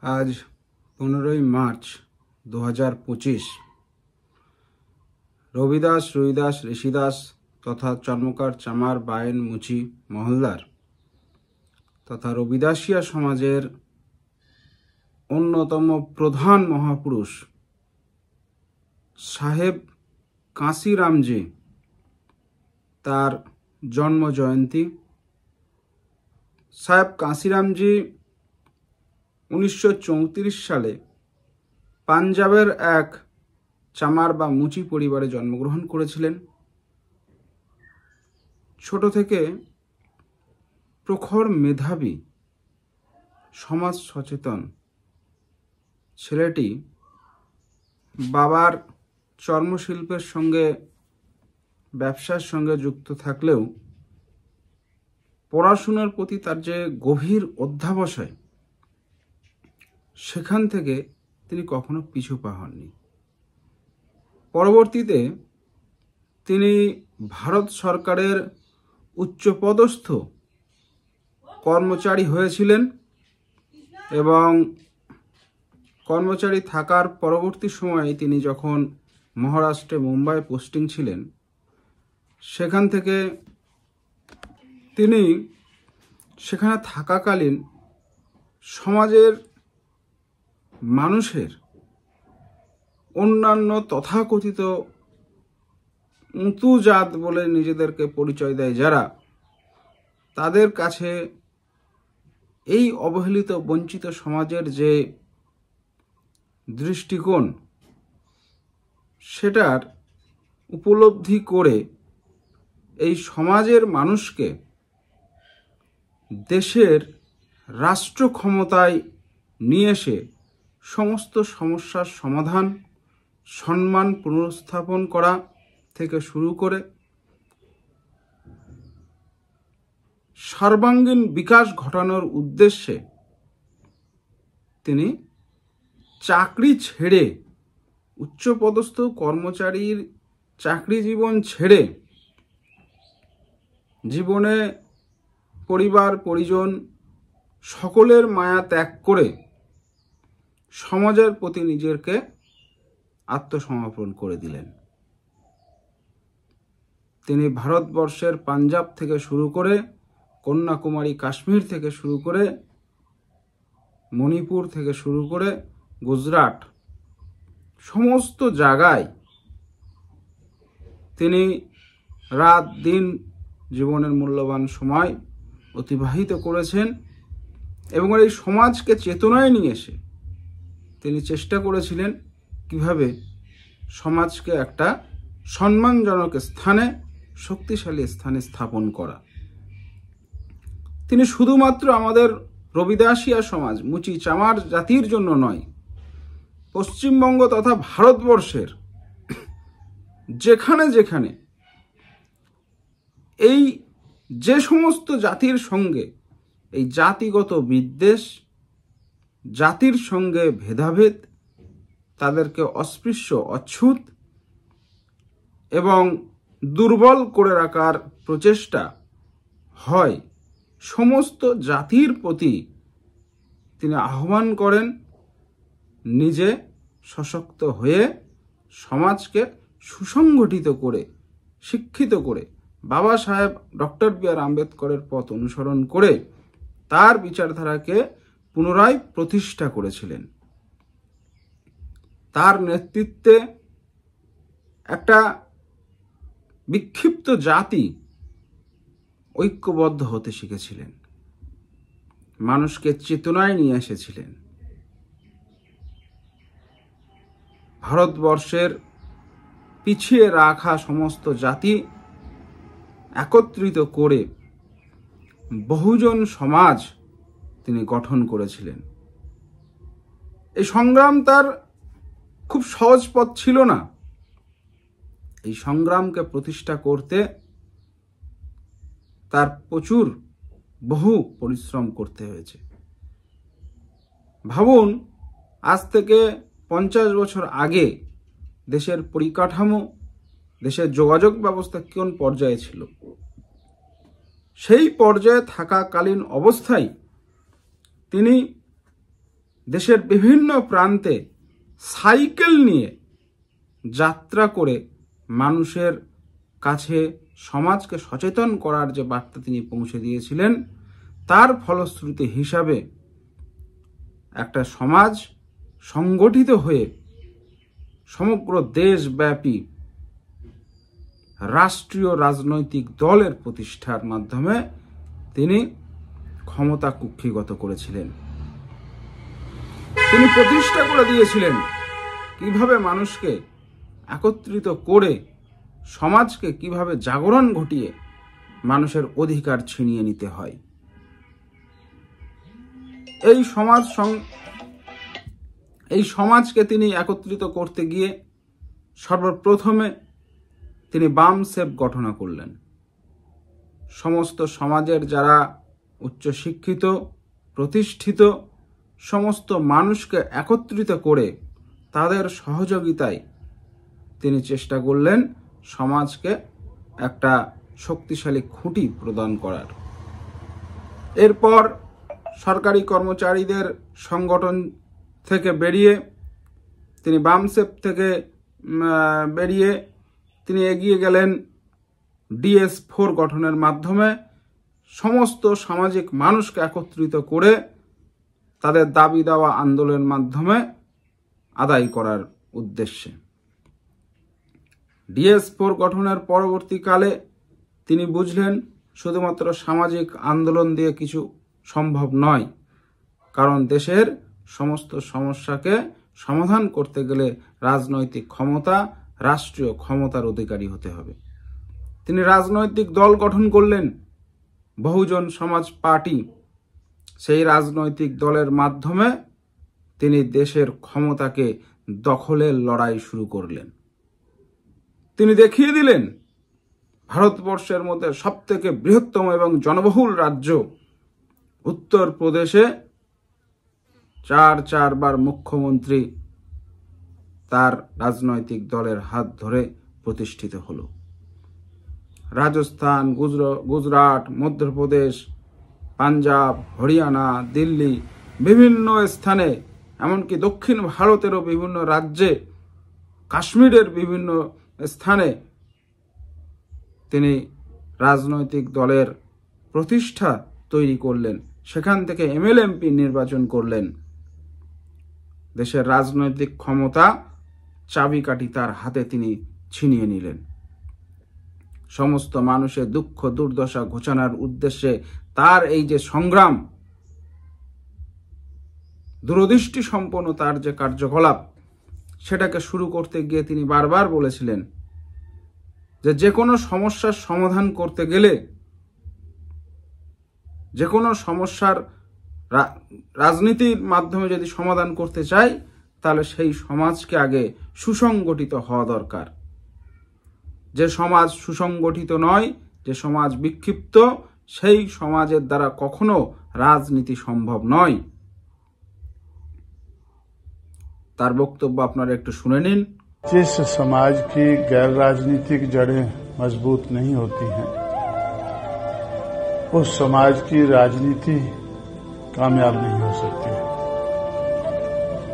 आज 15 मार्च 2025 রবিদাস রুইদাস ঋষিদাস তথা চর্মকার চামার বায়েন মুচি মহলদার তথা রবিদাসিয়া সমাজের অন্যতম প্রধান মহাপুরুষ সাহেব কাঁসিরামজি তার জন্ম জয়ন্তী। সাহেব কাঁসিরামজি 1934 সালে পাঞ্জাবের এক চামার বা মুচি পরিবারে জন্মগ্রহণ করেছিলেন। ছোট থেকে প্রখর মেধাবী সমাজ সচেতন ছেলেটি বাবার চর্মশিল্পের সঙ্গে ব্যবসার সঙ্গে যুক্ত থাকলেও পড়াশোনার প্রতি তার যে গভীর অধ্যবসায়, সেখান থেকে তিনি কখনো পিছু পা হননি। পরবর্তীতে তিনি ভারত সরকারের উচ্চপদস্থ কর্মচারী হয়েছিলেন এবং কর্মচারী থাকার পরবর্তী সময়ে তিনি যখন মহারাষ্ট্রে মুম্বাই পোস্টিং ছিলেন, সেখান থেকে তিনি সেখানে থাকাকালীন সমাজের মানুষের অন্যান্য তথাকথিত উঁচু জাত বলে নিজেদেরকে পরিচয় দেয় যারা, তাদের কাছে এই অবহেলিত বঞ্চিত সমাজের যে দৃষ্টিকোণ, সেটার উপলব্ধি করে এই সমাজের মানুষকে দেশের রাষ্ট্র ক্ষমতায় নিয়ে এসে সমস্ত সমস্যার সমাধান, সম্মান পুনর্স্থাপন করা থেকে শুরু করে সর্বাঙ্গীন বিকাশ ঘটানোর উদ্দেশ্যে তিনি চাকরি ছেড়ে, উচ্চপদস্থ কর্মচারীর চাকরি জীবন ছেড়ে জীবনে পরিবার পরিজন সকলের মায়া ত্যাগ করে সমাজের প্রতি নিজেকে আত্মসমর্পণ করে দিলেন। তিনি ভারতবর্ষের পাঞ্জাব থেকে শুরু করে কন্যাকুমারী, কাশ্মীর থেকে শুরু করে মণিপুর থেকে শুরু করে গুজরাট, সমস্ত জায়গায় তিনি রাত দিন জীবনের মূল্যবান সময় অতিবাহিত করেছেন এবং এই সমাজকে চেতনায় নিয়ে এসে তিনি চেষ্টা করেছিলেন কিভাবে সমাজকে একটা সম্মানজনক স্থানে, শক্তিশালী স্থানে স্থাপন করা। তিনি শুধুমাত্র আমাদের রবিদাসিয়া সমাজ, মুচি চামার জাতির জন্য নয়, পশ্চিমবঙ্গ তথা ভারতবর্ষের যেখানে যেখানে এই যে সমস্ত জাতির সঙ্গে এই জাতিগত বিদ্বেষ, জাতির সঙ্গে ভেদাভেদ, তাদেরকে অস্পৃশ্য, অচ্ছুত এবং দুর্বল করে রাখার প্রচেষ্টা হয়, সমস্ত জাতির প্রতি তিনি আহ্বান করেন নিজে সশক্ত হয়ে সমাজকে সুসংগঠিত করে, শিক্ষিত করে, বাবা সাহেব ডক্টর বি.আর. আম্বেদকরের পথ অনুসরণ করে তার বিচারধারাকে পুনরায় প্রতিষ্ঠা করেছিলেন। তার নেতৃত্বে একটা বিক্ষিপ্ত জাতি ঐক্যবদ্ধ হতে শিখেছিলেন, মানুষকে চেতনায় নিয়ে এসেছিলেন। ভারতবর্ষের পিছিয়ে রাখা সমস্ত জাতি একত্রিত করে বহুজন সমাজ তিনি গঠন করেছিলেন। এই সংগ্রাম তার খুব সহজ পথ ছিল না। এই সংগ্রামকে প্রতিষ্ঠা করতে তার প্রচুর বহু পরিশ্রম করতে হয়েছে। ভাবুন, আজ থেকে 50 বছর আগে দেশের পরিকাঠামো, দেশের যোগাযোগ ব্যবস্থা কোন পর্যায়ে ছিল। সেই পর্যায়ে থাকাকালীন অবস্থায় তিনি দেশের বিভিন্ন প্রান্তে সাইকেল নিয়ে যাত্রা করে মানুষের কাছে সমাজকে সচেতন করার যে বার্তা তিনি পৌঁছে দিয়েছিলেন, তার ফলশ্রুতি হিসাবে একটা সমাজ সংগঠিত হয়ে সমগ্র দেশব্যাপী রাষ্ট্রীয় রাজনৈতিক দলের প্রতিষ্ঠার মাধ্যমে তিনি ক্ষমতা কুক্ষিগত করেছিলেন। তিনি প্রতিষ্ঠা করে দিয়েছিলেন কিভাবে মানুষকে একত্রিত করে সমাজকে কিভাবে জাগরণ ঘটিয়ে মানুষের অধিকার ছিনিয়ে নিতে হয়। এই সমাজকে তিনি একত্রিত করতে গিয়ে সর্বপ্রথমে তিনি বামসেফ গঠন করলেন। সমস্ত সমাজের যারা উচ্চশিক্ষিত প্রতিষ্ঠিত সমস্ত মানুষকে একত্রিত করে তাদের সহযোগিতায় তিনি চেষ্টা করলেন সমাজকে একটা শক্তিশালী খুঁটি প্রদান করার। এরপর সরকারি কর্মচারীদের সংগঠন থেকে বেরিয়ে তিনি বামসেফ থেকে বেরিয়ে তিনি এগিয়ে গেলেন DS4 গঠনের মাধ্যমে সমস্ত সামাজিক মানুষকে একত্রিত করে তাদের দাবি দাওয়া আন্দোলনের মাধ্যমে আদায় করার উদ্দেশ্যে। DS4 গঠনের পরবর্তীকালে তিনি বুঝলেন শুধুমাত্র সামাজিক আন্দোলন দিয়ে কিছু সম্ভব নয়, কারণ দেশের সমস্ত সমস্যাকে সমাধান করতে গেলে রাজনৈতিক ক্ষমতা, রাষ্ট্রীয় ক্ষমতার অধিকারী হতে হবে। তিনি রাজনৈতিক দল গঠন করলেন, বহুজন সমাজ পার্টি। সেই রাজনৈতিক দলের মাধ্যমে তিনি দেশের ক্ষমতাকে দখলের লড়াই শুরু করলেন। তিনি দেখিয়ে দিলেন ভারতবর্ষের মধ্যে সবথেকে বৃহত্তম এবং জনবহুল রাজ্য উত্তরপ্রদেশে 4বার মুখ্যমন্ত্রী তার রাজনৈতিক দলের হাত ধরে প্রতিষ্ঠিত হলো। রাজস্থান, গুজরাট, মধ্যপ্রদেশ, পাঞ্জাব, হরিয়ানা, দিল্লি, বিভিন্ন স্থানে, এমনকি দক্ষিণ ভারতেরও বিভিন্ন রাজ্যে, কাশ্মীরের বিভিন্ন স্থানে তিনি রাজনৈতিক দলের প্রতিষ্ঠা তৈরি করলেন। সেখান থেকে MLA MP নির্বাচন করলেন। দেশের রাজনৈতিক ক্ষমতা চাবিকাঠি তার হাতে তিনি ছিনিয়ে নিলেন। সমস্ত মানুষের দুঃখ দুর্দশা ঘোচানোর উদ্দেশ্যে তার এই যে সংগ্রাম, দূরদৃষ্টি সম্পন্ন তার যে কার্যকলাপ, সেটাকে শুরু করতে গিয়ে তিনি বারবার বলেছিলেন যে কোনো সমস্যার সমাধান করতে গেলে, যে কোনো সমস্যার রাজনীতির মাধ্যমে যদি সমাধান করতে চাই, তাহলে সেই সমাজকে আগে সুসংগঠিত হওয়া দরকার। যে সমাজ সুসংগঠিত নয়, যে সমাজ বিক্ষিপ্ত, সেই সমাজের দ্বারা কখনো রাজনীতি সম্ভব নয়। তার বক্তব্য আপনারা একটু শুনে নিন। जिस समाज की गैर राजनीतिक जड़ें मजबूत नहीं होती हैं, उस समाज की राजनीति कामयाब नहीं हो सकती है।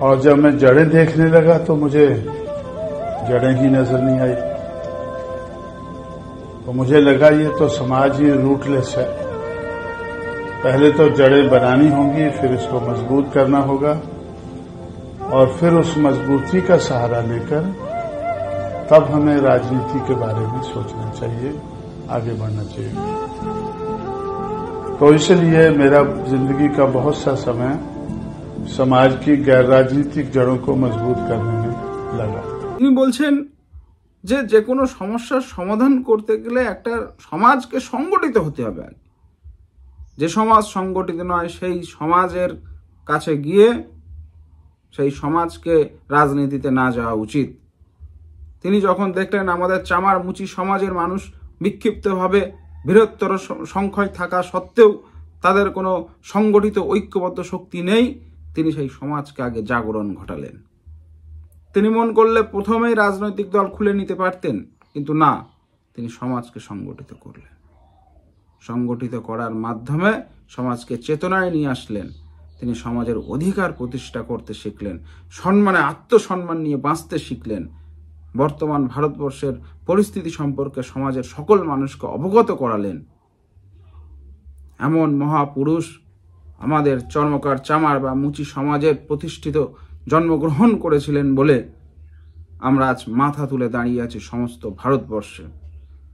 और जब मैं जड़ें देखने लगा तो मुझे जड़ें ही नजर नहीं आई। तो मुझे लगा ये तो समाज ही रूटलेस है। पहले तो जड़ें बनानी होंगी, फिर इसको मजबूत करना होगा, और फिर उस मजबूती का सहारा लेकर तब हमें राजनीति के बारे में सोचना चाहिए, आगे बढ़ना चाहिए। तो इसलिए मेरा जिंदगी का बहुत सा समय समाज की गैर राजनीतिक जड़ों को मजबूत करने में लगा। তিনি বলছেন যে কোনো সমস্যার সমাধান করতে গেলে একটা সমাজকে সংগঠিত হতে হবে। যে সমাজ সংগঠিত নয়, সেই সমাজের কাছে গিয়ে সেই সমাজকে রাজনীতিতে না যাওয়া উচিত। তিনি যখন দেখলেন আমাদের চামার মুচি সমাজের মানুষ বিক্ষিপ্তভাবে বৃহত্তর সংখ্যায় থাকা সত্ত্বেও তাদের কোনো সংগঠিত ঐক্যবদ্ধ শক্তি নেই, তিনি সেই সমাজকে আগে জাগরণ ঘটালেন। তিনি মন করলে প্রথমেই রাজনৈতিক দল খুলে নিতে পারতেন, কিন্তু না, তিনি সমাজকে সংগঠিত করলেন। সংগঠিত করার মাধ্যমে সমাজকে চেতনায় নিয়ে আসলেন। তিনি সমাজের অধিকার প্রতিষ্ঠা করতে শিখলেন, সম্মানে আত্মসম্মান নিয়ে বাঁচতে শিখলেন, বর্তমান ভারতবর্ষের পরিস্থিতি সম্পর্কে সমাজের সকল মানুষকে অবগত করালেন। এমন মহাপুরুষ আমাদের চর্মকার চামার বা মুচি সমাজের প্রতিষ্ঠিত জন্মগ্রহণ করেছিলেন বলে আমরা আজ মাথা তুলে দাঁড়িয়ে আছি সমস্ত ভারতবর্ষে।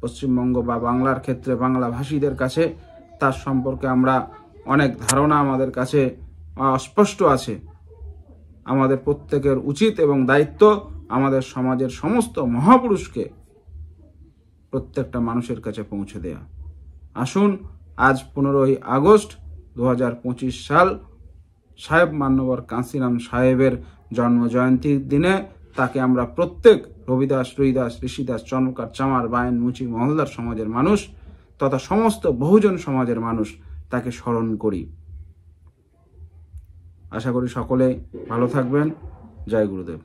পশ্চিমবঙ্গ বা বাংলার ক্ষেত্রে বাংলাভাষীদের কাছে তার সম্পর্কে আমরা অনেক ধারণা আমাদের কাছে অস্পষ্ট আছে। আমাদের প্রত্যেকের উচিত এবং দায়িত্ব আমাদের সমাজের সমস্ত মহাপুরুষকে প্রত্যেকটা মানুষের কাছে পৌঁছে দেয়া। আসুন আজ 15ই আগস্ট 2025 সাল সাহেব মান্যবর কাঁসিরাম সাহেবের জন্ম জয়ন্তীর দিনে তাকে আমরা প্রত্যেক রবিদাস, রুইদাস, ঋষিদাস, চর্মকার, চামার, বায়েন, মুচি, মহলদার সমাজের মানুষ তথা সমস্ত বহুজন সমাজের মানুষ তাকে স্মরণ করি। আশা করি সকলে ভালো থাকবেন। জয় গুরুদেব।